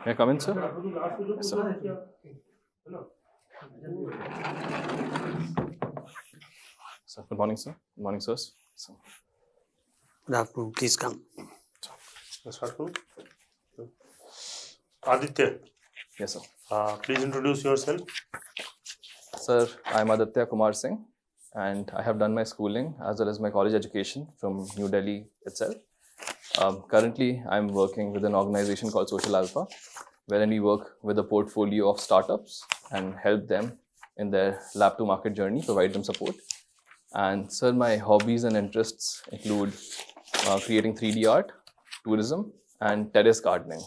May I come in, sir? Yes, sir. Sir, good morning, sir. Good morning, sirs. So, Good afternoon. Please come. Aditya, yes, sir. please introduce yourself. Sir, I'm Aditya Kumar Singh, and I have done my schooling as well as my college education from New Delhi itself. Currently, I'm working with an organization called Social Alpha, wherein we work with a portfolio of startups and help them in their lab to market journey, provide them support. And sir, my hobbies and interests include creating 3D art, tourism, and terrace gardening.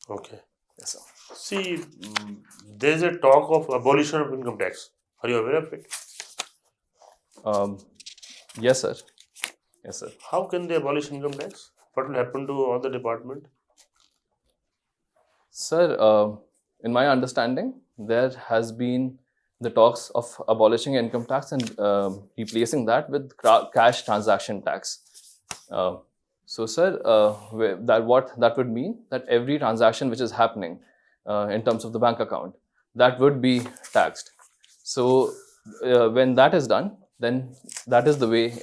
Okay. Yes, sir. See, there is a talk of abolition of income tax. Are you aware of it? Yes, sir. Yes, sir. How can they abolish income tax? What will happen to all the department? Sir, in my understanding, there has been the talks of abolishing income tax and replacing that with cash transaction tax. So, sir, what that would mean that every transaction which is happening in terms of the bank account, that would be taxed. So, when that is done, then that is the way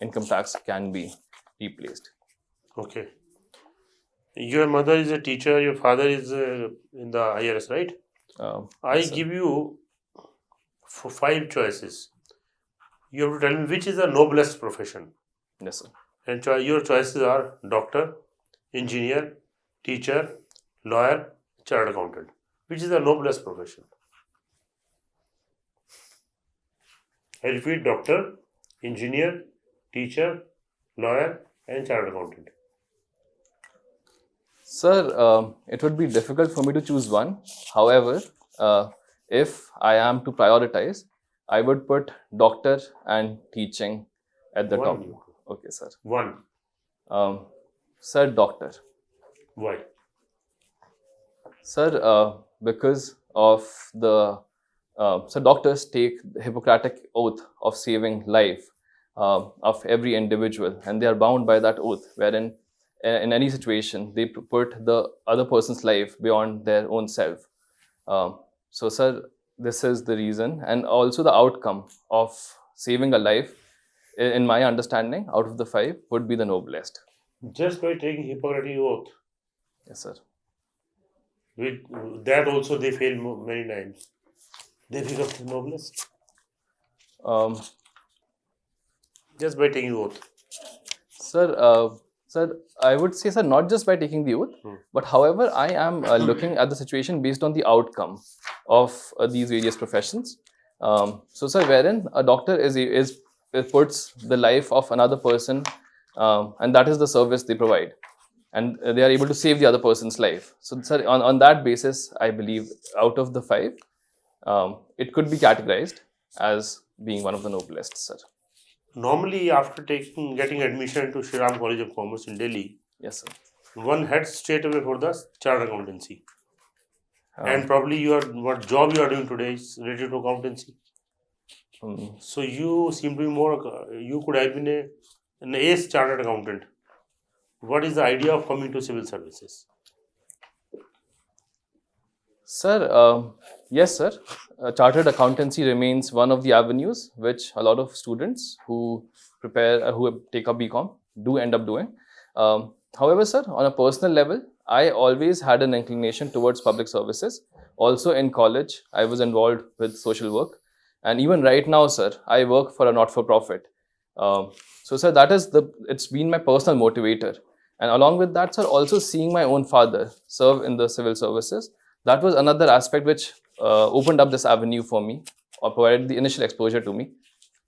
income tax can be replaced. Okay. Your mother is a teacher, your father is in the IRS, right? I Yes, sir. give you 5 choices. You have to tell me which is the noblest profession. Yes, sir. And your choices are doctor, engineer, teacher, lawyer, chartered accountant. Which is the noblest profession? I repeat: doctor, engineer, teacher, lawyer, and chartered accountant. Sir, it would be difficult for me to choose one. However, if I am to prioritize, I would put doctor and teaching at the One top. you do. Okay, sir. One. Sir, doctor. Why? Sir, because of the so doctors take the Hippocratic oath of saving life of every individual, and they are bound by that oath, wherein in any situation they put the other person's life beyond their own self. So, sir, this is the reason, and also the outcome of saving a life, in my understanding, out of the 5, would be the noblest. Just by taking Hippocratic oath. Yes, sir. With that also they fail many times. They become the noblest. Just by taking oath. Sir, I would say, sir, not just by taking the oath, but however, I am looking at the situation based on the outcome of these various professions. So, sir, wherein a doctor puts the life of another person, and that is the service they provide, and they are able to save the other person's life. So, sir, on that basis, I believe out of the 5, it could be categorized as being one of the noblest, sir. Normally, after getting admission to Shri Ram College of Commerce in Delhi, Yes, sir. one heads straight away for the chartered accountancy. And probably what job you are doing today is related to accountancy. So you seem to be more. You could have been an AIS chartered accountant. What is the idea of coming to civil services? Sir, yes, sir. Chartered accountancy remains one of the avenues which a lot of students who prepare, who take up BCom, do end up doing. However, sir, on a personal level, I always had an inclination towards public services. Also in college, I was involved with social work. And even right now, sir, I work for a not-for-profit. So, sir, it's been my personal motivator. And along with that, sir, also seeing my own father serve in the civil services, that was another aspect which opened up this avenue for me, or provided the initial exposure to me.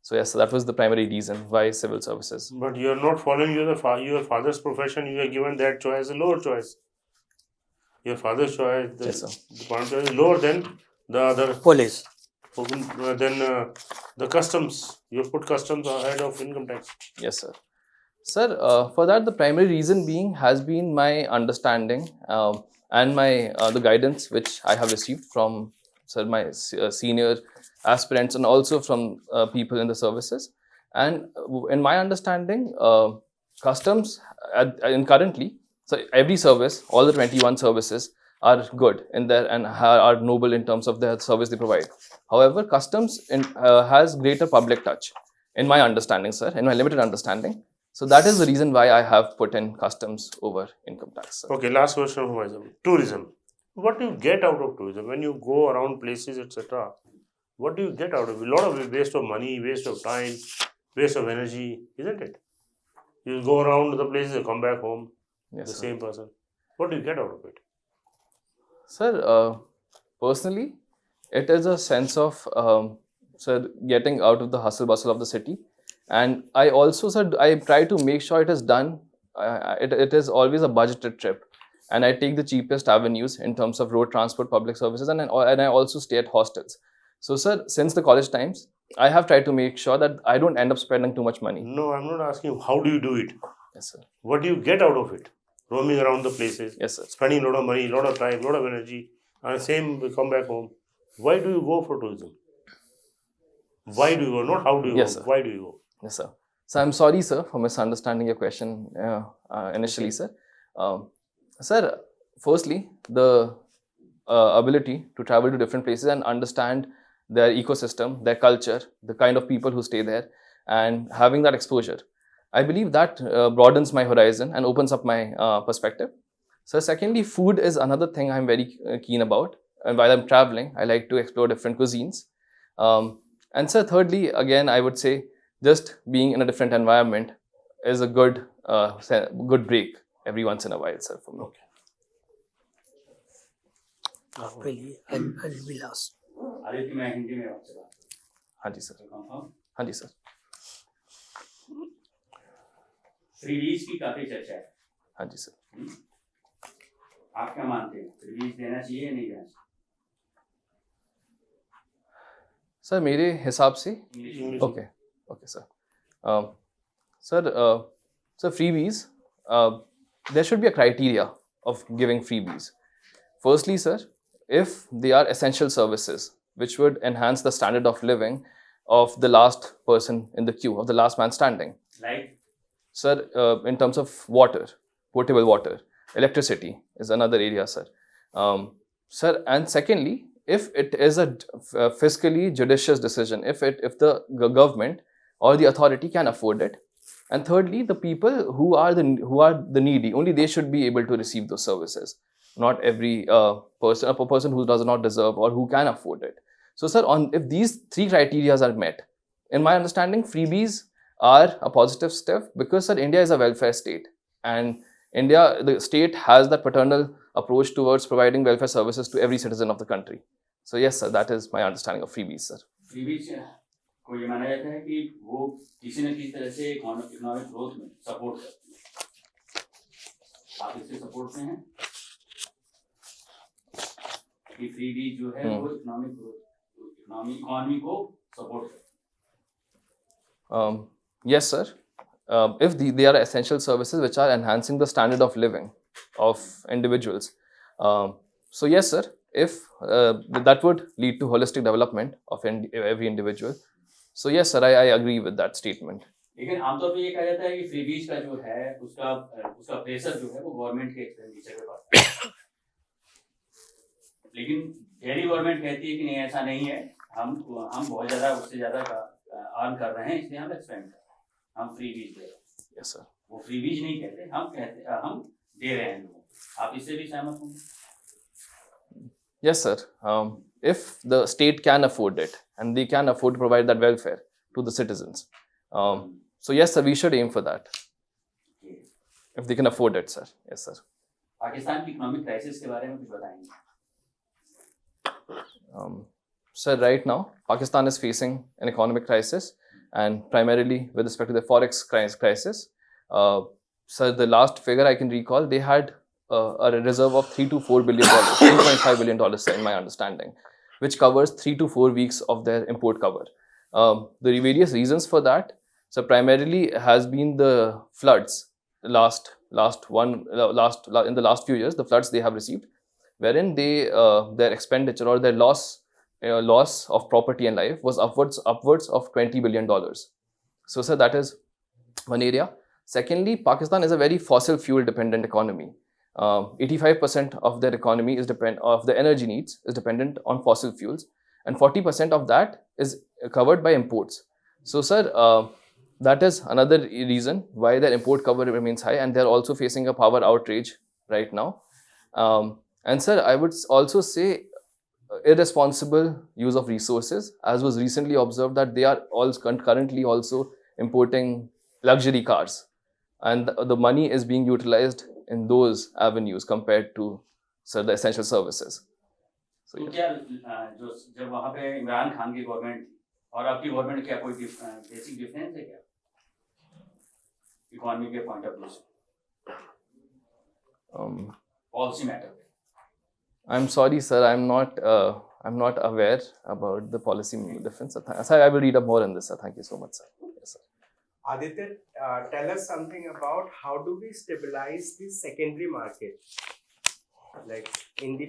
So yes, that was the primary reason why civil services. But you are not following your father's profession. You are given that choice, a lower choice. Your father's choice, Yes, sir. the parent choice is lower than the other. Police. Then the customs. You have put customs ahead of income tax. Yes, sir. Sir, for that, the primary reason has been my understanding and my the guidance which I have received from my senior aspirants and also from people in the services. And in my understanding, customs currently, So every service, all the 21 services are good in there and are noble in terms of the service they provide. However, customs has greater public touch, in my understanding, sir, in my limited understanding. So that is the reason why I have put in customs over income tax, sir. Okay, last question from myself. Tourism. What do you get out of tourism when you go around places, etc.? What do you get out of it? A lot of waste of money, waste of time, waste of energy, isn't it? You go around the places, you come back home, Yes, the sir. same person. What do you get out of it? Sir, personally, it is a sense of sir, getting out of the hustle bustle of the city, and I also, sir, I try to make sure it is done. It is always a budgeted trip, and I take the cheapest avenues in terms of road transport, public services, and I also stay at hostels. So, sir, since the college times, I have tried to make sure that I don't end up spending too much money. No, I'm not asking how do you do it. Yes, sir. What do you get out of it? Roaming around the places, Yes, sir. spending a lot of money, a lot of time, a lot of energy, and same we come back home. Why do you go for tourism? Why do you go? Not how do you Yes, go. sir. Why do you go? Yes, sir. So I'm sorry, sir, for misunderstanding your question initially, sir. Sir, firstly, the ability to travel to different places and understand their ecosystem, their culture, the kind of people who stay there, and having that exposure. I believe that broadens my horizon and opens up my perspective. So secondly, food is another thing I'm very keen about. And while I'm traveling, I like to explore different cuisines. And so thirdly, again, I would say just being in a different environment is a good good break every once in a while, sir, for me. Okay. Really, I'll be last. Aditya मैं हिंदी में आपसे बात हाँ जी sir. Confirm हाँ जी sir. Freebies की काफी चर्चा है. हाँ जी सर. आप क्या मानते हैं फ्रीबीज देना चाहिए या नहीं देना चाहिए? सर मेरे हिसाब से English okay sir. Sir, freebies, there should be a criteria of giving freebies. Firstly, sir, if they are essential services which would enhance the standard of living of the last person in the queue, of the last man standing. Like Sir, in terms of water, potable water, electricity is another area, sir. Sir, and secondly, if it is a fiscally judicious decision, if the government or the authority can afford it, and thirdly, the people who are the needy, only they should be able to receive those services. Not every a person who does not deserve or who can afford it. So, sir, if these three criteria are met, in my understanding, freebies are a positive step because, sir, India is a welfare state, and the state has that paternal approach towards providing welfare services to every citizen of the country. So, yes, sir, that is my understanding of freebies, sir. Freebies को ये माना जाता है कि वो किसी न किसी तरह से इकोनॉमिक ग्रोथ में सपोर्ट करती है. आप इससे सपोर्ट में हैं कि फ्रीबीज जो है वो इकोनॉमिक ग्रोथ इकोनॉमी को सपोर्ट करती है? Yes, sir. If they are essential services which are enhancing the standard of living of individuals. So, yes, sir, if that would lead to holistic development of every individual. So, yes, sir, I agree with that statement. लेकिन आमतौर पे ये कहा जाता है कि freebies का जो है उसका प्रेशर जो है वो गवर्नमेंट के एक्सपेंडिचर पे पड़ता है. लेकिन डेली गवर्नमेंट कहती है कि नहीं ऐसा नहीं है, हम बहुत ज्यादा उससे ज्यादा अर्न कर रहे हैं इसलिए हम एक्सपेंड कर रहे हैं, हम फ्रीबीज दे रहे हैं. Yes, sir. वो फ्रीबीज नहीं कहते, हम दे रहे हैं लोगों. आप इससे भी सहमत होंगे? Yes, sir. If the state can afford it and they can afford to provide that welfare to the citizens. So, yes, sir, we should aim for that. If they can afford it, sir. Yes, sir. Pakistan की economic crisis के बारे में कुछ बताएंगे? Sir, right now, Pakistan is facing an economic crisis, and primarily with respect to the forex crisis. Sir, the last figure I can recall, they had a reserve of $3 to $4 billion, $3.5 billion, sir, in my understanding, which covers 3 to 4 weeks of their import cover. The various reasons for that, so primarily has been the floods. In the last few years, the floods they have received, wherein their expenditure or their loss of property and life was upwards of $20 billion. So, sir, that is one area. Secondly, Pakistan is a very fossil fuel dependent economy. 85% of their economy of the energy needs is dependent on fossil fuels, and 40% of that is covered by imports. So, sir, that is another reason why their import cover remains high, and they're also facing a power outrage right now. And sir, I would also say irresponsible use of resources, as was recently observed that they are also currently also importing luxury cars, and the money is being utilized in those avenues compared to the essential services. So, तो क्या जो जब वहाँ पे इमरान खान की government और आपकी government क्या कोई बेसिक डिफरेंस है क्या इकोनॉमी के पॉइंट ऑफ व्यू से policy matter? I'm sorry, sir. I'm not aware about the policy difference. Sir, I will read up more on this, sir. Thank you so much, sir. Yes, sir. Aditya, tell us something about how do we stabilize the secondary market, like in the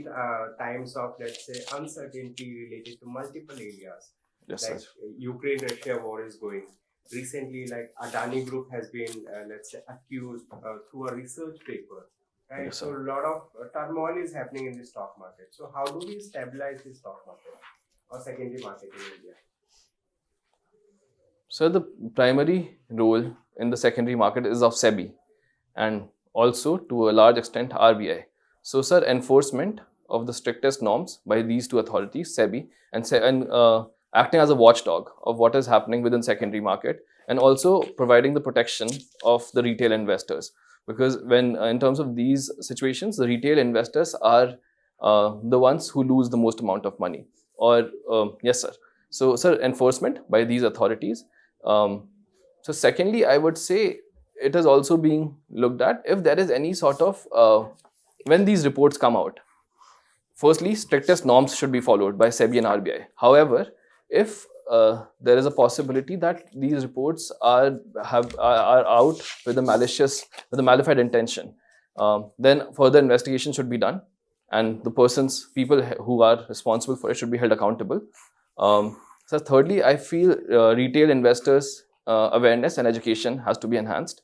times of, let's say, uncertainty related to multiple areas. Yes, like sir. Ukraine-Russia war is going. Recently, like Adani Group has been, let's say, accused through a research paper. Right? Yes, so sir. a lot of turmoil is happening in the stock market. So how do we stabilize the stock market or secondary market in India? So the primary role in the secondary market is of SEBI and also to a large extent RBI. So, sir, enforcement of the strictest norms by these two authorities, SEBI and acting as a watchdog of what is happening within secondary market, and also providing the protection of the retail investors. Because when in terms of these situations, the retail investors are the ones who lose the most amount of money. Or yes, sir. So, sir, enforcement by these authorities. So, secondly, I would say it is also being looked at if there is any sort of when these reports come out. Firstly, strictest norms should be followed by SEBI and RBI. However, if there is a possibility that these reports are out with a malified intention, then further investigation should be done, and the people who are responsible for it should be held accountable. So, thirdly, I feel retail investors' awareness and education has to be enhanced.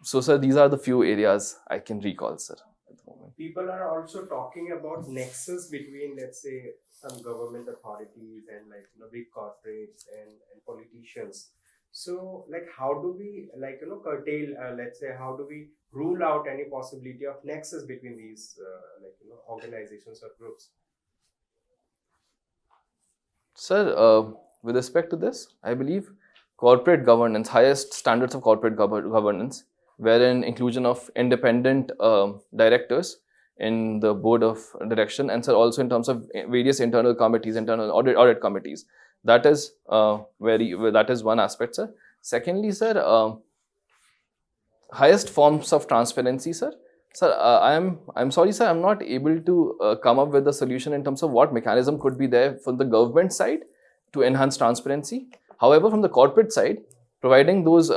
So, sir, these are the few areas I can recall, sir, at the moment. People are also talking about nexus between, let's say, some government authorities and big corporates and politicians. So how do we curtail, let's say, how do we rule out any possibility of nexus between these organizations or groups? Sir, with respect to this, I believe corporate governance, highest standards of corporate governance, wherein inclusion of independent directors in the board of direction, and sir, also in terms of various internal committees, internal audit committees. That is that is one aspect, sir. Secondly, sir, highest forms of transparency, sir. Sir, I'm sorry, sir, I'm not able to come up with a solution in terms of what mechanism could be there from the government side to enhance transparency. However, from the corporate side, providing those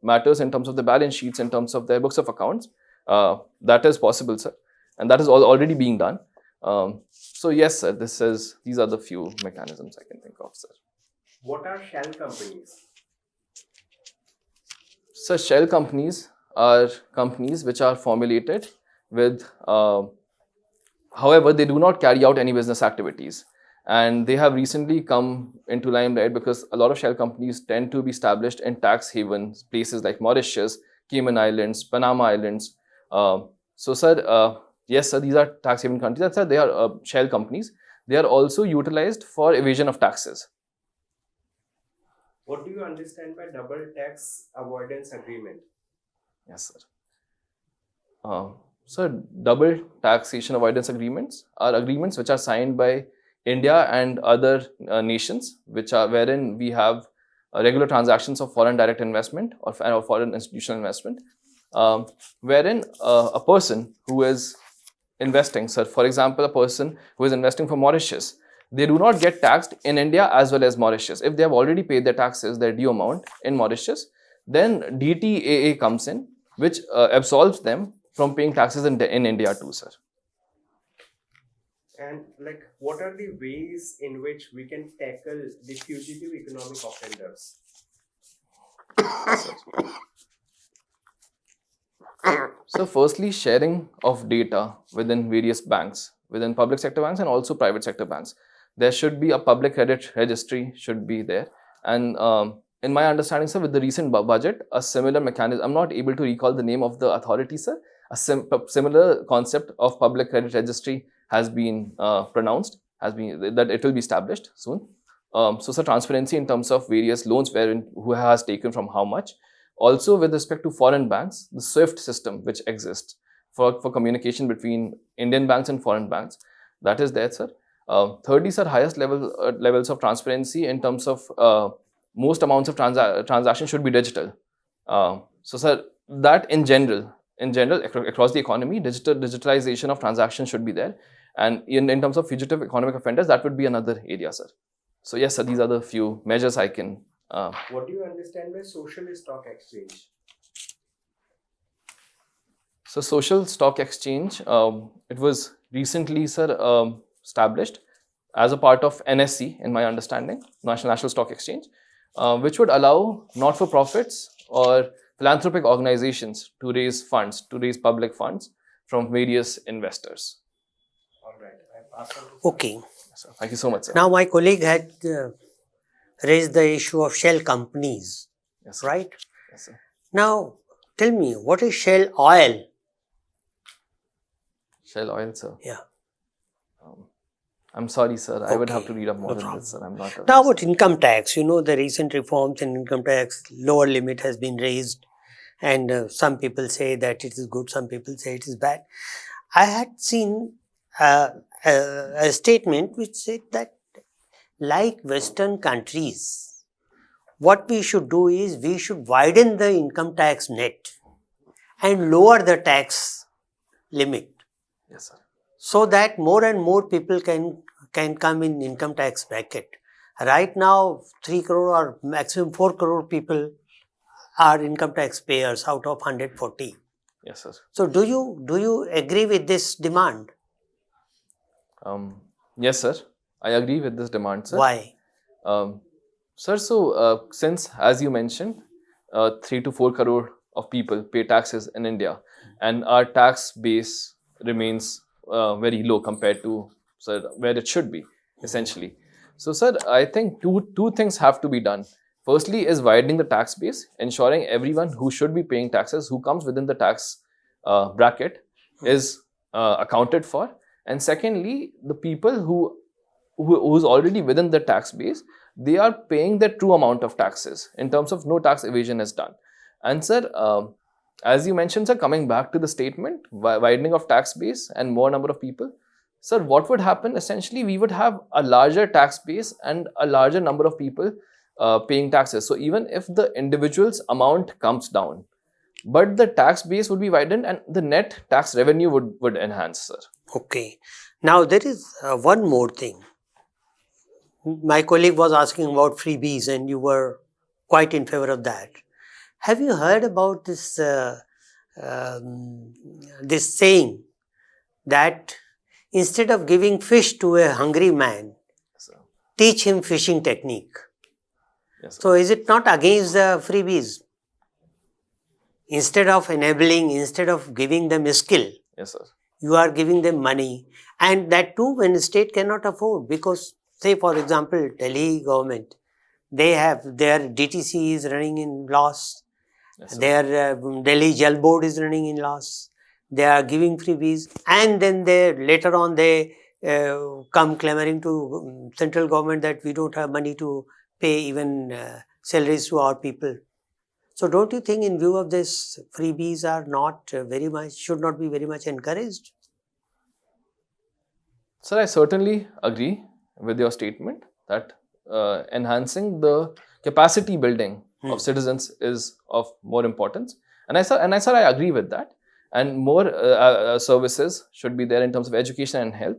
matters in terms of the balance sheets, in terms of their books of accounts, that is possible, sir. And that is already being done. So yes, sir, these are the few mechanisms I can think of, sir. What are shell companies? So shell companies are companies which are formulated with, however, they do not carry out any business activities. And they have recently come into limelight because a lot of shell companies tend to be established in tax havens, places like Mauritius, Cayman Islands, Panama Islands. So, sir, yes, sir, these are tax haven countries. That's why they are shell companies. They are also utilized for evasion of taxes. What do you understand by double tax avoidance agreement? Yes, sir. So, double taxation avoidance agreements are agreements which are signed by India and other nations, wherein we have regular transactions of foreign direct investment or foreign institutional investment, wherein a person who is investing, sir, for example, a person who is investing for Mauritius, they do not get taxed in India as well as Mauritius. If they have already paid their taxes, their due amount in Mauritius, then DTAA comes in, which absolves them from paying taxes in India too, sir. And what are the ways in which we can tackle the fugitive economic offenders? So firstly, sharing of data within various banks, within public sector banks and also private sector banks. There should be a public credit registry should be there. And in my understanding, sir, with the recent budget, a similar mechanism, I'm not able to recall the name of the authority, sir. A similar concept of public credit registry has been pronounced, that it will be established soon. So, sir, transparency in terms of various loans, wherein who has taken from how much. Also, with respect to foreign banks, the SWIFT system which exists for communication between Indian banks and foreign banks, that is there, sir. Thirdly, sir, highest levels of transparency in terms of most amounts of transactions should be digital. So, sir, that in general, across the economy, digitalization of transactions should be there. And in terms of fugitive economic offenders, that would be another area, sir. So, yes, sir, these are the few measures I can. What do you understand by social stock exchange? So, social stock exchange, it was recently, sir, established as a part of NSE, in my understanding, National Stock Exchange, which would allow not-for-profits or philanthropic organizations to raise funds, to raise public funds from various investors. All right. I pass on to Okay. Yes, sir. Thank you so much, sir. Now my colleague had raised the issue of shell companies, Yes, sir. right? Yes, sir. Now tell me, what is Shell Oil? Shell oil, sir. Yeah. I'm sorry, sir. I would have Okay, to read up more no on this, sir. I'm not. Now about income tax, you know, the recent reforms in income tax, lower limit has been raised, and some people say that it is good, some people say it is bad. I had seen a statement which said that, like Western countries, what we should do is we should widen the income tax net and lower the tax limit, Yes, sir. so that more and more people can come in income tax bracket. Right now, 3 crore or maximum 4 crore people are income tax payers out of 140. Yes, sir. So do you agree with this demand? Yes, sir. I agree with this demand, sir. Why? Sir, so since, as you mentioned, 3 to 4 crore of people pay taxes in India, and our tax base remains very low compared to, sir, where it should be, essentially. So, sir, I think two things have to be done. Firstly is widening the tax base, ensuring everyone who should be paying taxes, who comes within the tax bracket, is accounted for. And secondly, the people who's already within the tax base, they are paying the true amount of taxes in terms of no tax evasion is done. And sir, as you mentioned, sir, coming back to the statement, widening of tax base and more number of people, sir, what would happen? Essentially, we would have a larger tax base and a larger number of people paying taxes. So even if the individual's amount comes down, but the tax base would be widened and the net tax revenue would enhance, sir. Okay. Now there is one more thing. My colleague was asking about freebies and you were quite in favor of that. Have you heard about this this saying that instead of giving fish to a hungry man, Yes, sir. teach him fishing technique? Yes, sir. So is it not against the freebies? Instead of enabling, instead of giving them a skill, Yes, sir. you are giving them money, and that too when the state cannot afford, because say for example Delhi government, they have their DTC is running in loss, Yes, sir. their Delhi Jal Board is running in loss, they are giving freebies, and then they later on they come clamoring to central government that we don't have money to pay even salaries to our people. So don't you think in view of this, freebies are not very much, should not be very much encouraged? Sir, I certainly agree with your statement that enhancing the capacity building of citizens is of more importance. And I agree with that. And more services should be there in terms of education and health.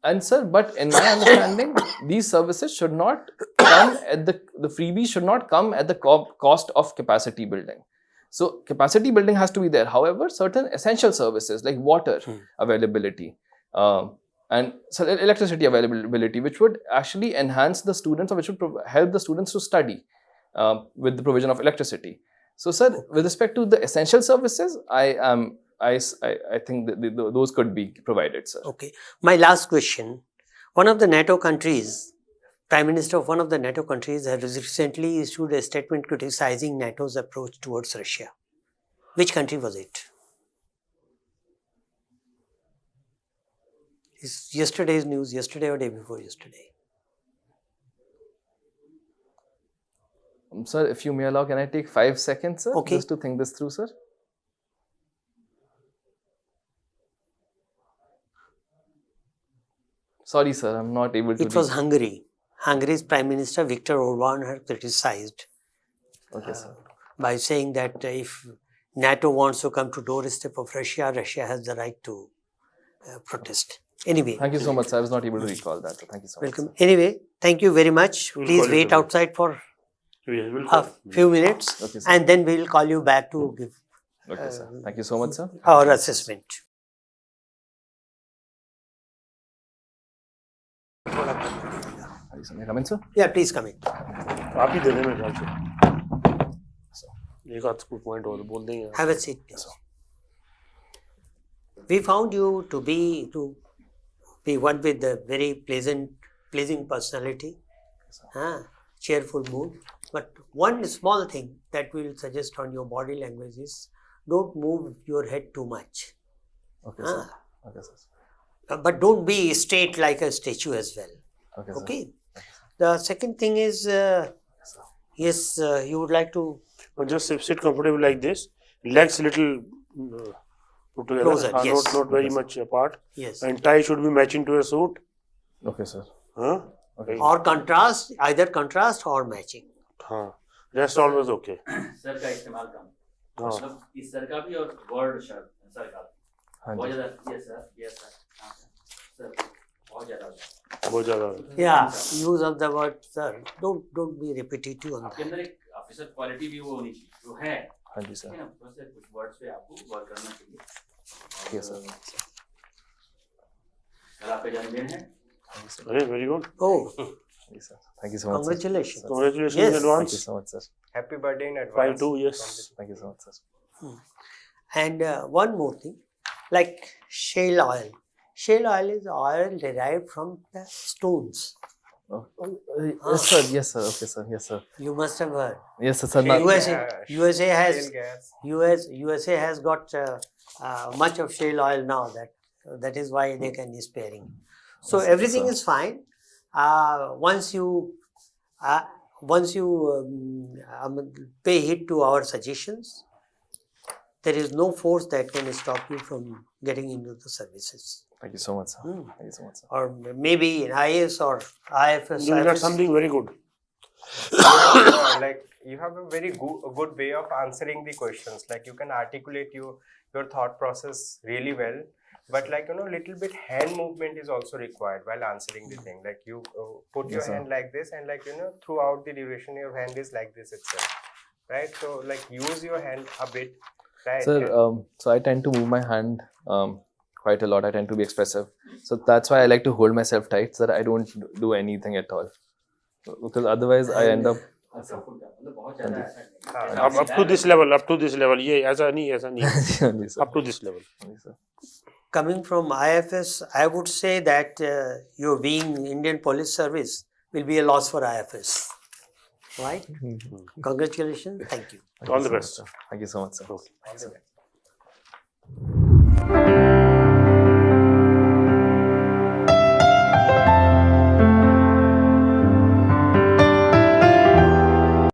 And sir, but in my understanding, these services should not come at the freebies should not come at the cost of capacity building. So capacity building has to be there. However, certain essential services like water availability and so electricity availability, which would actually enhance the students, or which would help the students to study with the provision of electricity. So, sir, with respect to the essential services, I think that those could be provided, sir. Okay. My last question. One of the NATO countries, Prime Minister of one of the NATO countries has recently issued a statement criticizing NATO's approach towards Russia. Which country was it? It's yesterday's news, yesterday or day before yesterday. Sir, if you may allow, can I take 5 seconds, sir? Okay. Just to think this through, sir. Sorry, sir, I'm not able to. It was Hungary. Hungary's Prime Minister Viktor Orban had criticized Okay, sir. by saying that if NATO wants to come to doorstep of Russia, Russia has the right to protest. Anyway, Thank you so much, sir. I was not able to recall that. So thank you so much. welcome. Anyway, thank you very much. We'll Please call you wait back. outside for We'll a call. few minutes, Okay, sir. and then we will call you back to give Okay, sir. Thank you so much, sir. our assessment. Hi, sir. May I come in, sir? Yeah, please come in. आप ही दे दें मेरे ख्याल से एक आध point और बोल देंगे Have a seat, please. We found you to be one with a very pleasing personality, cheerful mood. But one small thing that we will suggest on your body language is don't move your head too much. Okay, sir. Okay, sir. But don't be straight like a statue as well. Okay, sir. Okay. The second thing is, yes, you would like to just sit comfortable like this, legs little put together, Closer, yes. not very much apart, yes, and tie should be matching to a suit. Okay, sir. Huh? Okay. or contrast, either contrast or matching. हाँ, rest always okay. Sir का इस्तेमाल कम हाँ, मतलब इस sir का भी और word शब्द सर का हाँ बहुत जी. ज्यादा यस सर हाँ सर बहुत ज्यादा होता है। बहुत ज़्यादा Yeah, use of the word sir. Don't be repetitive on आपके that. अंदर एक ऑफिसर क्वालिटी भी वो होनी चाहिए जो है हाँ जी, ठीक sir. है ना बस कुछ वर्ड्स पे आपको वर्क करना चाहिए। Yes, sir. कल आपका जन्मदिन है अरे very good. Oh, Yes, sir. Thank you so much, sir. congratulations. Congratulations Yes. in Thank advance. you so much, sir. Happy birthday in advance. 5-2, yes. Thank you so much, sir. And one more thing, like shale oil. Shale oil is oil derived from the stones. Oh, yes, sir. Yes, sir. Okay, sir. Yes, sir. You must have heard. Yes, sir. Shale USA gas, USA has shale gas. USA has got much of shale oil now. That is why they can be sparing. So Yes, everything sir. is fine. Once you pay heed to our suggestions, there is no force that can stop you from getting into the services. Thank you so much, sir. Hmm. Thank you so much, sir. Or maybe in IAS or IFS. You got IFS. something very good. Like you have a very good way of answering the questions. Like you can articulate your thought process really well. But like little bit hand movement is also required while answering the thing. Like you put your Yes, sir. hand like this, and like throughout the duration your hand is like this itself, right? So like use your hand a bit, right? Sir, so I tend to move my hand quite a lot. I tend to be expressive. So that's why I like to hold myself tight so that I don't do anything at all. Because otherwise I end up. मतलब बहुत ज्यादा ऐसा नहीं है। Up to this level. ये ऐसा नहीं हाँ जी, sir. Up to this level. हाँ जी, sir. Coming from IFS, I would say that your being Indian Police Service will be a loss for IFS. Right? Congratulations. Thank you. All the best. Thank you so much, sir. Okay. All the best.